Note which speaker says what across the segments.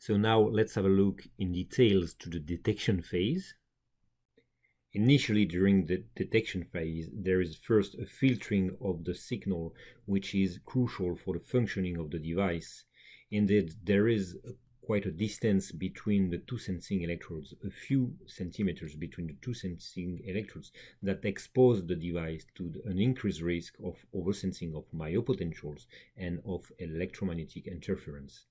Speaker 1: So now let's have a look in details to the detection phase. Initially, during the detection phase, there is first a filtering of the signal, which is crucial for the functioning of the device. Indeed, there is quite a distance between the two sensing electrodes, a few centimeters between the two sensing electrodes, that expose the device to an increased risk of oversensing of myopotentials and of electromagnetic interference.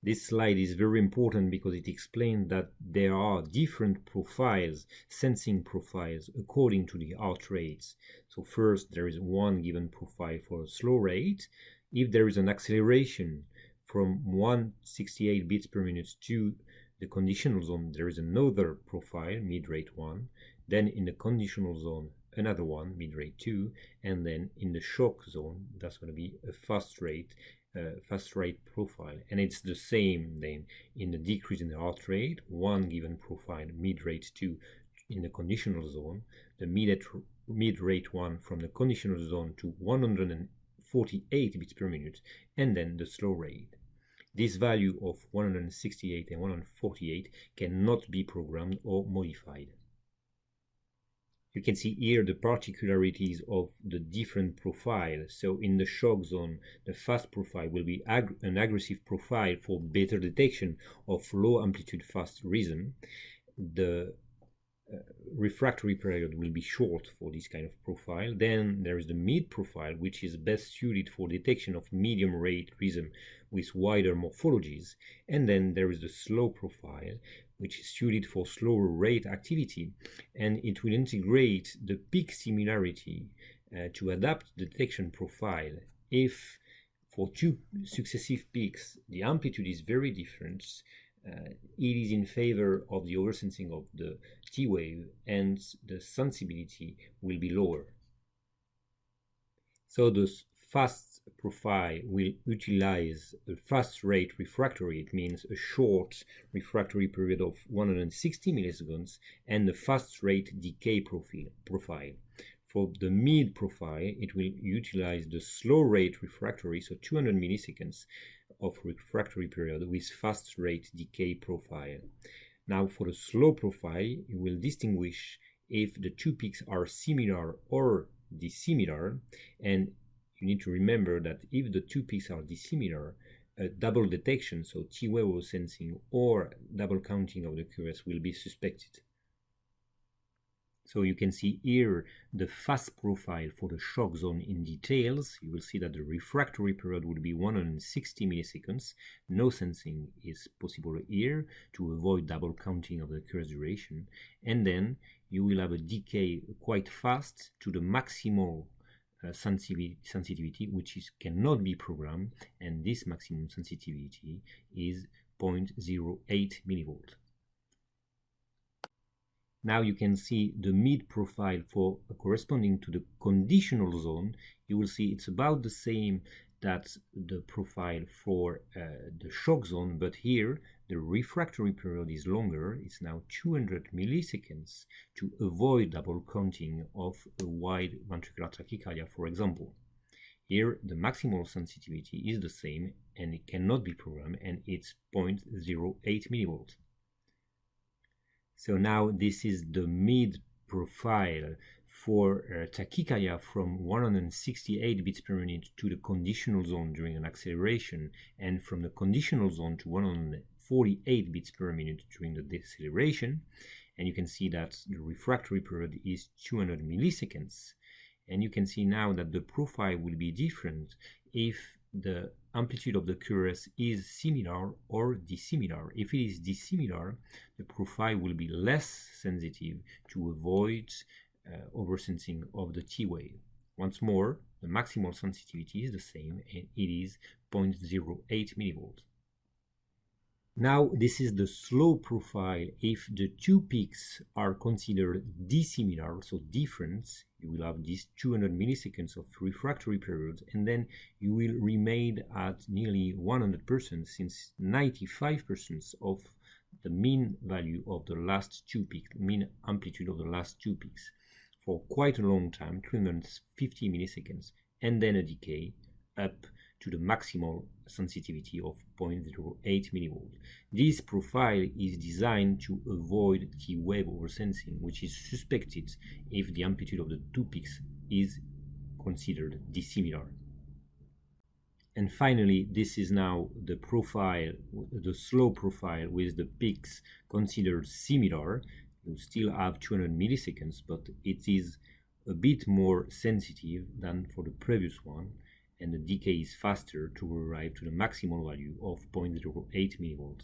Speaker 1: This slide is very important because it explains that there are different profiles, sensing profiles, according to the heart rates. So first, there is one given profile for a slow rate. If there is an acceleration from 168 beats per minute to the conditional zone, there is another profile, mid-rate 1. Then in the conditional zone, another one, mid-rate 2. And then in the shock zone, that's going to be a fast rate profile, and it's the same then in the decrease in the heart rate, one given profile, mid-rate 2 in the conditional zone, the mid-rate 1 from the conditional zone to 148 beats per minute, and then the slow rate. This value of 168 and 148 cannot be programmed or modified. You can see here the particularities of the different profiles. So in the shock zone, the fast profile will be an aggressive profile for better detection of low amplitude fast rhythm. The refractory period will be short for this kind of profile. Then there is the mid profile, which is best suited for detection of medium rate rhythm with wider morphologies. And then there is the slow profile, which is suited for slower rate activity, and it will integrate the peak similarity to adapt the detection profile. If for two successive peaks the amplitude is very different, it is in favor of the oversensing of the T wave, and the sensibility will be lower. So the fast profile will utilize a fast rate refractory. It means a short refractory period of 160 milliseconds and a fast rate decay profile. For the mid profile, it will utilize the slow rate refractory, so 200 milliseconds of refractory period with fast rate decay profile. Now for the slow profile, you will distinguish if the two peaks are similar or dissimilar, and you need to remember that if the two peaks are dissimilar, a double detection, so T-wave sensing or double counting of the QRS will be suspected. So you can see here the fast profile for the shock zone in details. You will see that the refractory period will be 160 milliseconds. No sensing is possible here to avoid double counting of the QRS duration. And then you will have a decay quite fast to the maximal sensitivity, which cannot be programmed, and this maximum sensitivity is 0.08 millivolt. Now you can see the mid profile for corresponding to the conditional zone. You will see it's about the same that the profile for the shock zone, but here the refractory period is longer. It's now 200 milliseconds to avoid double counting of a wide ventricular tachycardia, for example. Here the maximal sensitivity is the same and it cannot be programmed, and it's 0.08 millivolts. So now this is the mid profile for tachycardia from 168 beats per minute to the conditional zone during an acceleration, and from the conditional zone to 148 beats per minute during the deceleration. And you can see that the refractory period is 200 milliseconds. And you can see now that the profile will be different if the amplitude of the QRS is similar or dissimilar. If it is dissimilar, the profile will be less sensitive to avoid oversensing of the T wave. Once more, the maximal sensitivity is the same, and it is 0.08 millivolts. Now this is the slow profile. If the two peaks are considered dissimilar, so different, you will have these 200 milliseconds of refractory period, and then you will remain at nearly 100%, since 95% of the mean value of the last two peaks, mean amplitude of the last two peaks, for quite a long time, 350 milliseconds, and then a decay up to the maximal sensitivity of 0.08 millivolts. This profile is designed to avoid T-wave oversensing, which is suspected if the amplitude of the two peaks is considered dissimilar. And finally, this is now the profile, the slow profile with the peaks considered similar. You still have 200 milliseconds, but it is a bit more sensitive than for the previous one, and the decay is faster to arrive to the maximal value of 0.08 millivolts.